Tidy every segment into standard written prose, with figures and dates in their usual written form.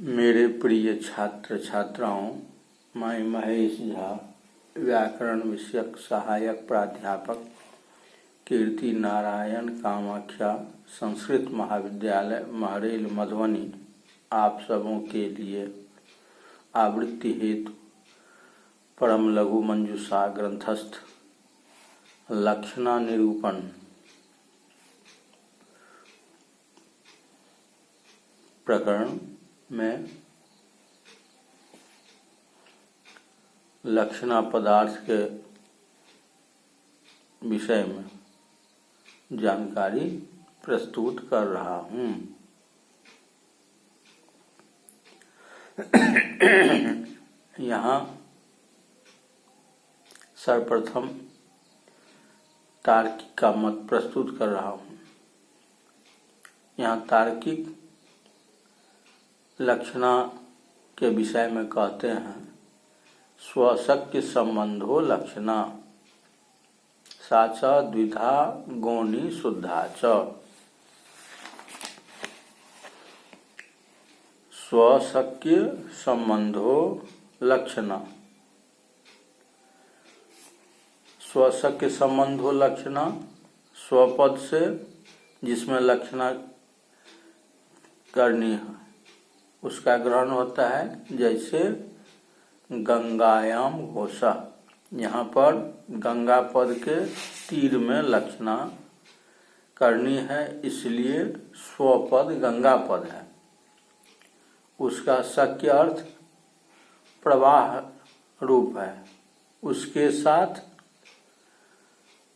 मेरे प्रिय छात्र छात्राओं, मैं महेश झा, व्याकरण विषयक सहायक प्राध्यापक, कीर्ति नारायण कामाख्या संस्कृत महाविद्यालय महरेल मधुबनी, आप सबों के लिए आवृत्ति हेतु परम लघु मंजूषा ग्रंथस्थ लक्षणा निरूपण प्रकरण में लक्षणा पदार्थ के विषय में जानकारी प्रस्तुत कर रहा हूँ। यहाँ सर्वप्रथम तार्किक का मत प्रस्तुत कर रहा हूँ। यहाँ तार्किक लक्षणा के विषय में कहते हैं, स्वशक्य संबंधो लक्षणा सा च द्विधा गौणी शुद्धा च। स्वशक्य संबंधो लक्षणा, स्वशक्य संबंधो लक्षणा स्वपद से जिसमें लक्षणा करनी है उसका ग्रहण होता है। जैसे गंगायाम घोषा, यहाँ पर गंगा पद के तीर में लक्षणा करनी है, इसलिए स्वपद गंगा पद है। उसका शक्य अर्थ प्रवाह रूप है, उसके साथ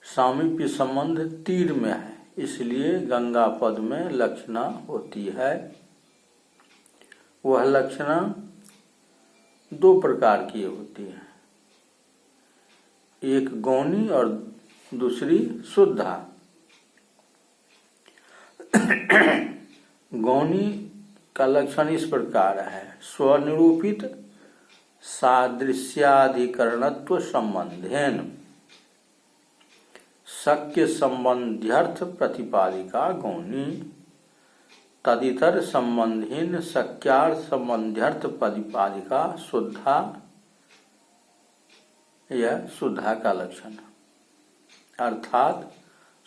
सामीप्य संबंध तीर में है, इसलिए गंगा पद में लक्षणा होती है। वह लक्षणा दो प्रकार की होती है, एक गौणी और दूसरी शुद्धा। गौणी का लक्षण इस प्रकार है, स्वनिरूपित सादृश्याधिकरणत्व संबंधेन शक्य संबंध्यर्थ प्रतिपादिका गौणी, तदितर संबंधहीन शक्यार्थ संबंध्यर्थ प्रतिपादिका शुद्धा। यह शुद्धा का लक्षण है, अर्थात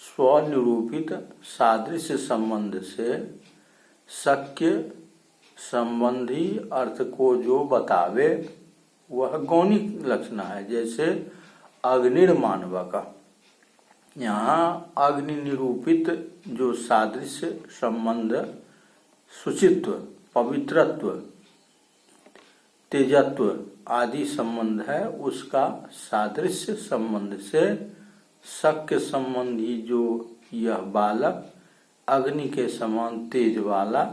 स्वनिरूपित सादृश्य संबंध से शक्य संबंधी अर्थ को जो बतावे वह गौणी लक्षण है। जैसे अग्निर्मानवक, यहाँ अग्नि निरूपित जो सादृश्य संबंध, शुचित्व, पवित्रत्व, तेजत्व आदि संबंध है, उसका सादृश्य संबंध से शक्य संबंधी जो यह बालक अग्नि के समान तेज वाला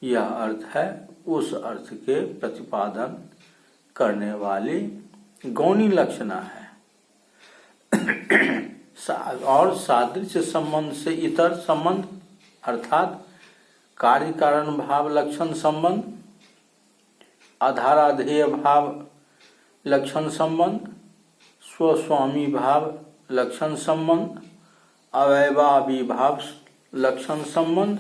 यह अर्थ है, उस अर्थ के प्रतिपादन करने वाली गौणी लक्षणा है। और सादृश्य संबंध से इतर संबंध अर्थात कार्य कारण भाव लक्षण संबंध, आधाराधेय भाव लक्षण संबंध, स्वस्वामी भाव लक्षण संबंध, अवयवाभिभाव लक्षण संबंध,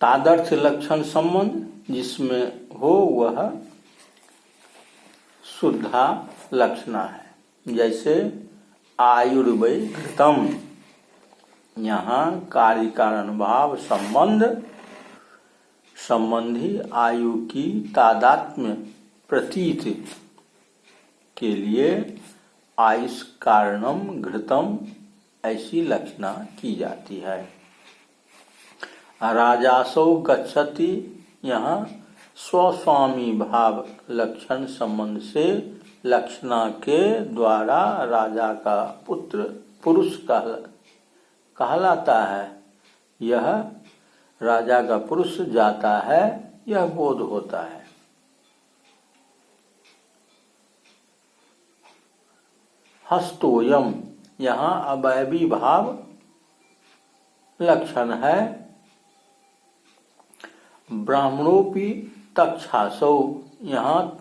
तादर्थ लक्षण संबंध जिसमें हो वह शुद्धा लक्षणा है। जैसे आयुर्वै घृतम, यहाँ कार्य कारण भाव संबंध संबंधी आयु की तादात्म्य प्रतीत के लिए आयुष कारणम घृतम ऐसी लक्षणा की जाती है। राजासौ गच्छति, यहाँ स्वस्वामी भाव लक्षण संबंध से लक्षणा के द्वारा राजा का पुत्र पुरुष कहलाता है। यह राजा का पुरुष जाता है, यह बोध होता है। हस्तोयम, यहाँ अवयवी भाव लक्षण है। ब्राह्मणोपि तक्षासौ, यहाँ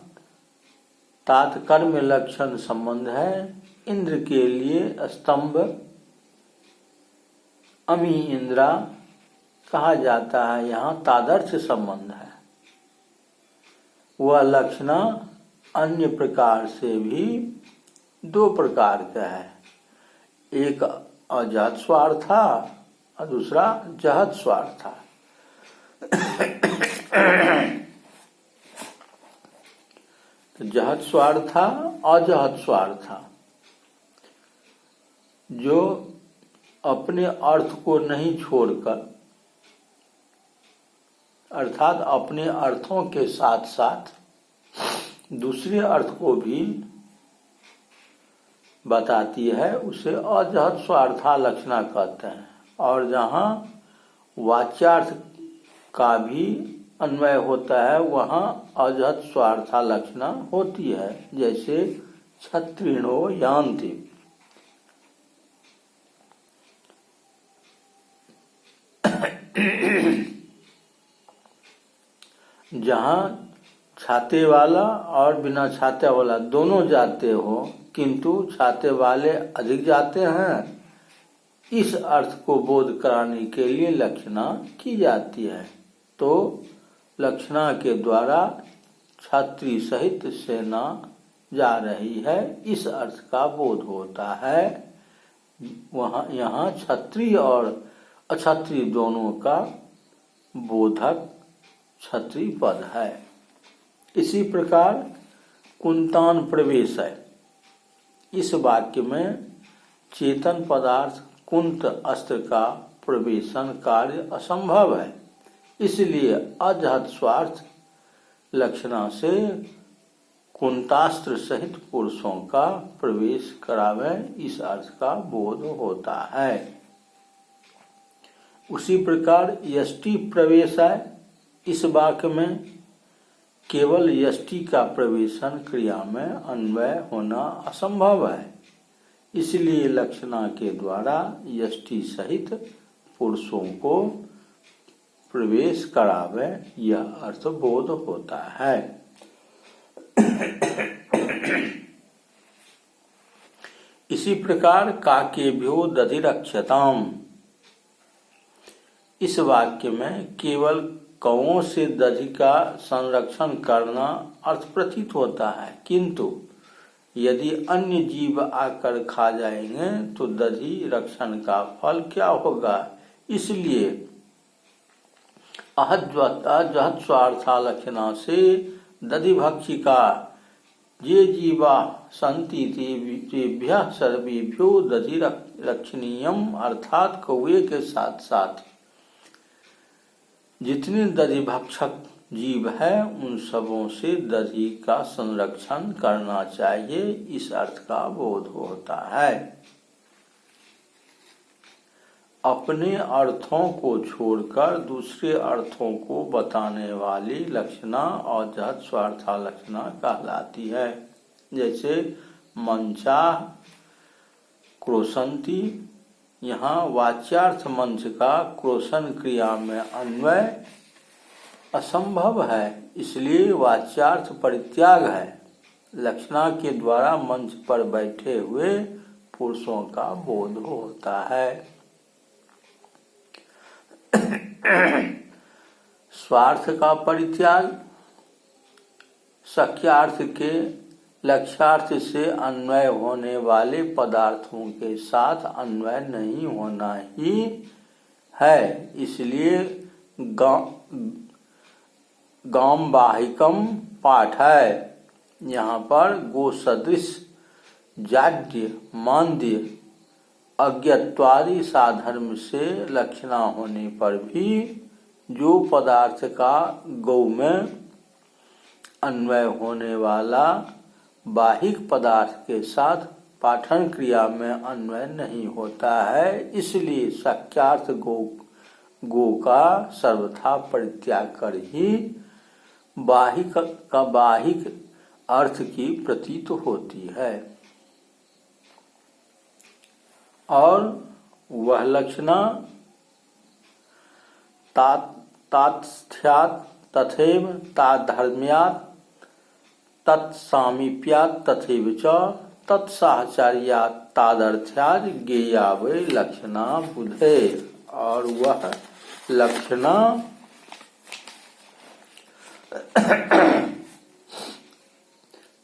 तात्कर्म लक्षण संबंध है। इंद्र के लिए स्तंभ अमी इंद्रा कहा जाता है, यहाँ तादर्श संबंध है। वह लक्षणा अन्य प्रकार से भी दो प्रकार का है, एक अजहत स्वार्था और दूसरा जहत स्वार्था। तो जहत स्वार्था अजहत स्वार्था, जो अपने अर्थ को नहीं छोड़कर, अर्थात अपने अर्थों के साथ साथ दूसरे अर्थ को भी बताती है, उसे अजहत स्वार्था लक्षणा कहते हैं। और जहाँ वाच्यार्थ का भी अन्वय होता है वहाँ अजहत स्वार्था लक्षणा होती है, जैसे क्षत्रिणो यान्ति। जहाँ छाते वाला और बिना छाते वाला दोनों जाते हो, किंतु छाते वाले अधिक जाते हैं, इस अर्थ को बोध कराने के लिए लक्षणा की जाती है। तो लक्षणा के द्वारा छात्री सहित सेना जा रही है, इस अर्थ का बोध होता है। वहाँ यहाँ क्षत्रिय और अक्षत्रिय दोनों का बोधक क्षत्रिय पद है। इसी प्रकार कुंतान प्रवेश है। इस वाक्य में चेतन पदार्थ कुंत अस्त्र का प्रवेशन कार्य असंभव है, इसलिए अजहत स्वार्थ लक्षणा से कुंतास्त्र सहित पुरुषों का प्रवेश करावे, इस अर्थ का बोध होता है। उसी प्रकार यष्टि प्रवेश है। इस वाक्य में केवल यष्टि का प्रवेशन क्रिया में अन्वय होना असंभव है, इसलिए लक्षणा के द्वारा यष्टि सहित पुरुषों को प्रवेश करावे, यह अर्थ बोध होता है। इसी प्रकार काकेभ्यो दधिरक्षताम, इस वाक्य में केवल कौओं से दधि का संरक्षण करना अर्थ प्रतीत होता है, किंतु यदि अन्य जीव आकर खा जाएंगे तो दधि रक्षण का फल क्या होगा, इसलिए अजहत स्वार्था लक्षणा से दधि भक्षिका ये जीवा संति तेभ्यः सर्वेभ्यो दधि रक्षणीयम, अर्थात कौए के साथ साथ जितने दधि भक्षक जीव है उन सबों से दधि का संरक्षण करना चाहिए, इस अर्थ का बोध होता है। अपने अर्थों को छोड़कर दूसरे अर्थों को बताने वाली लक्षणा अजहत स्वार्था लक्षणा कहलाती है, जैसे मंचा क्रोशंती। यहाँ वाच्यार्थ मंच का क्रोशन क्रिया में अन्वय असंभव है, इसलिए वाच्यार्थ परित्याग है। लक्षणा के द्वारा मंच पर बैठे हुए पुरुषों का बोध होता है। स्वार्थ का परित्याग सख्यार्थ के लक्ष्यार्थ से अन्वय होने वाले पदार्थों के साथ अन्वय नहीं होना ही है, इसलिए गाम बाहिकम पाठ है। यहाँ पर गो सदृश जाड्य मांद्य अज्ञत्वादि साधर्म से लक्षणा होने पर भी जो पदार्थ का गौ में अन्वय होने वाला बाहिक पदार्थ के साथ पाठन क्रिया में अन्वय नहीं होता है, इसलिए सख्यार्थ गो का सर्वथा परित्याग कर ही बाहिक का बाहिक अर्थ की प्रतीत होती है। और वह लक्षणा तात्स्थ्यात् तथैव ताद्धर्म्यात् तत्सामीप्यात् तथैव च तत्साहचर्यात् तादर्थ्यात् ज्ञेया वै लक्षणा बुधे। और वह लक्षणा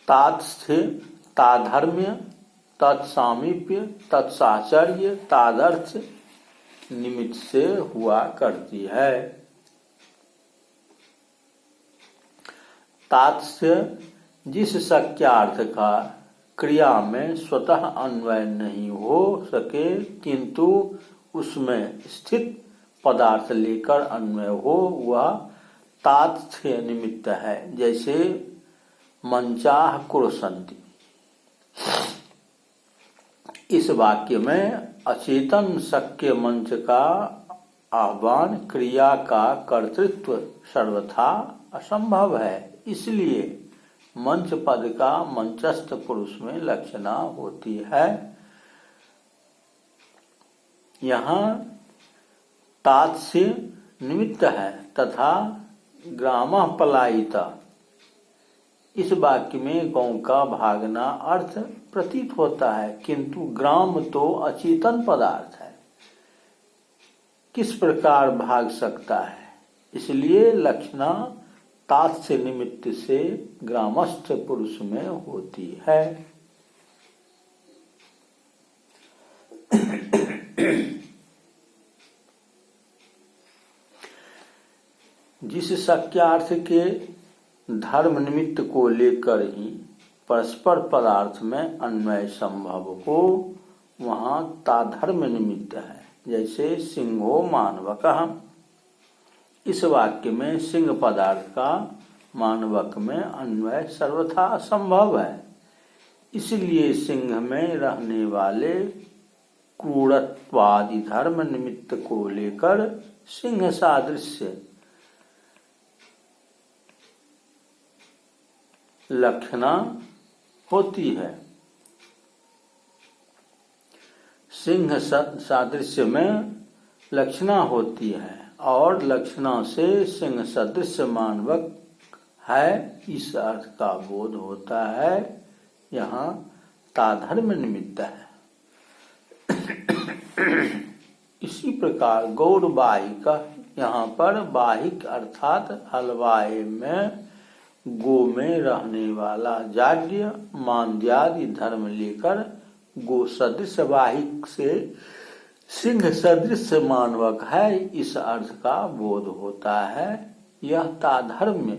तात्स्थ्य, ताधर्म्य, तत्सामीप्य, तत्साहचर्य, तादर्थ निमित्त से हुआ करती है। तात्स्य जिस शक्यार्थ का क्रिया में स्वतः अन्वय नहीं हो सके किंतु उसमें स्थित पदार्थ लेकर अन्वय हो, वह तात्स्य निमित्त है। जैसे मंचाह कुरुसन्ति, इस वाक्य में अचेतन शक्य मंच का आह्वान क्रिया का कर्तृत्व सर्वथा असंभव है, इसलिए मंच पद का मंचस्थ पुरुष में लक्षणा होती है। यहाँ तात्स्य निमित्त है तथा ग्रामः पलायिता, इस वाक्य में गौ का भागना अर्थ प्रतीत होता है, किंतु ग्राम तो अचेतन पदार्थ है, किस प्रकार भाग सकता है, इसलिए लक्षणा तात्स्य निमित्त से ग्रामस्थ पुरुष में होती है। जिस शक्यार्थ के धर्म निमित्त को लेकर ही परस्पर पदार्थ में अन्वय संभव हो, वहाँ ताधर्म निमित्त है। जैसे सिंहो मानवकः, इस वाक्य में सिंह पदार्थ का मानवक में अन्वय सर्वथा असंभव है, इसलिए सिंह में रहने वाले क्रूरत्वादि धर्म निमित्त को लेकर सिंह सादृश्य लक्षणा होती है। सिंह सादृश्य में लक्षणा होती है और लक्षणा से सिंह सदृश मानवक है, इस अर्थ का बोध होता है। यहाँ ताधर्म निमित्त है। इसी प्रकार गौड़ बाहिक, यहाँ पर बाहिक अर्थात हलवाए में गो में रहने वाला जाड्य मांद्यादि धर्म लेकर गो सदृश वाहिक से सिंह सदृश मानवक है, इस अर्थ का बोध होता है। यह ताधर्म्य,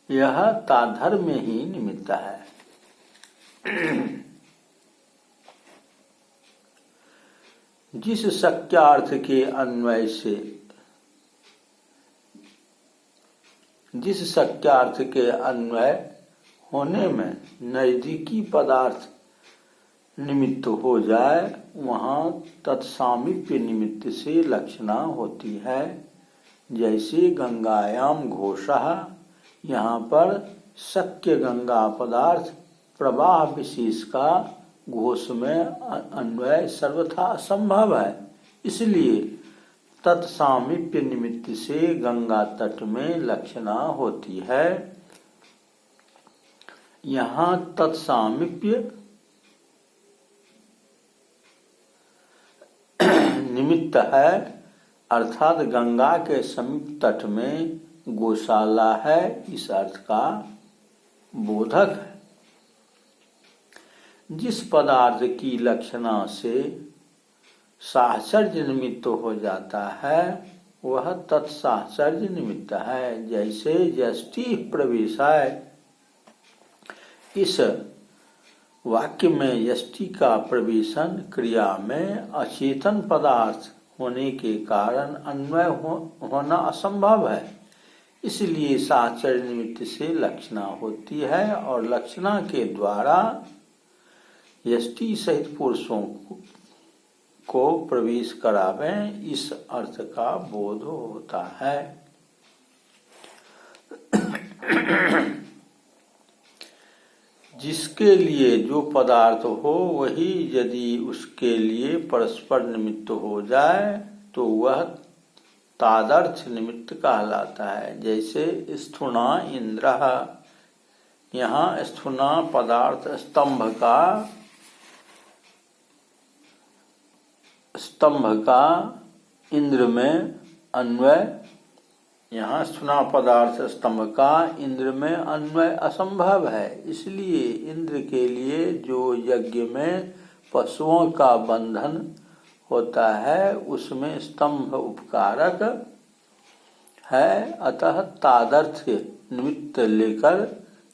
यह ताधर्म्य ही निमित्त है। जिस शक्यार्थ के अन्वय से, जिस शक्यार्थ के अन्वय होने में नजदीकी पदार्थ निमित्त हो जाए, वहाँ तत्सामीप्य निमित्त से लक्षणा होती है। जैसे गंगायाम घोषः, यहाँ पर शक्य गंगा पदार्थ प्रवाह विशेष का घोष में अन्वय सर्वथा असंभव है, इसलिए तत्सामीप्य निमित्त से गंगा तट में लक्षणा होती है। यहाँ तत्सामीप्य निमित्त है अर्थात गंगा के समीप तट में गौशाला है, इस अर्थ का बोधक है। जिस पदार्थ की लक्षणा से साहचर्य निमित्त हो जाता है, वह तत्साहचर्य निमित्त है। जैसे यष्टि प्रवेशाय, इस वाक्य में यष्टि का प्रवेशन क्रिया में अचेतन पदार्थ होने के कारण अन्वय होना असंभव है, इसलिए साहचर्य निमित्त से लक्षणा होती है और लक्षणा के द्वारा यष्टि सहित पुरुषों को प्रवेश करावें, इस अर्थ का बोध होता है। जिसके लिए जो पदार्थ हो वही यदि उसके लिए परस्पर निमित्त हो जाए तो वह तादर्थ निमित्त कहलाता है। जैसे स्थूणा इंद्र, यहाँ स्थूणा पदार्थ स्तंभ का इंद्र में अन्वय, यहाँ स्थूणा पदार्थ स्तंभ का इंद्र में अन्वय असंभव है। इसलिए इंद्र के लिए जो यज्ञ में पशुओं का बंधन होता है उसमें स्तंभ उपकारक है। अतः तादर्थ्य निमित्त लेकर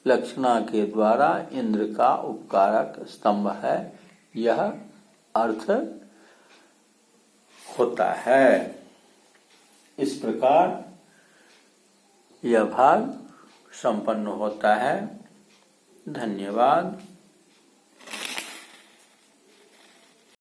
लक्षणा के द्वारा इंद्र का उपकारक स्तंभ है, यह अर्थ होता है। इस प्रकार यह भाग संपन्न होता है। धन्यवाद।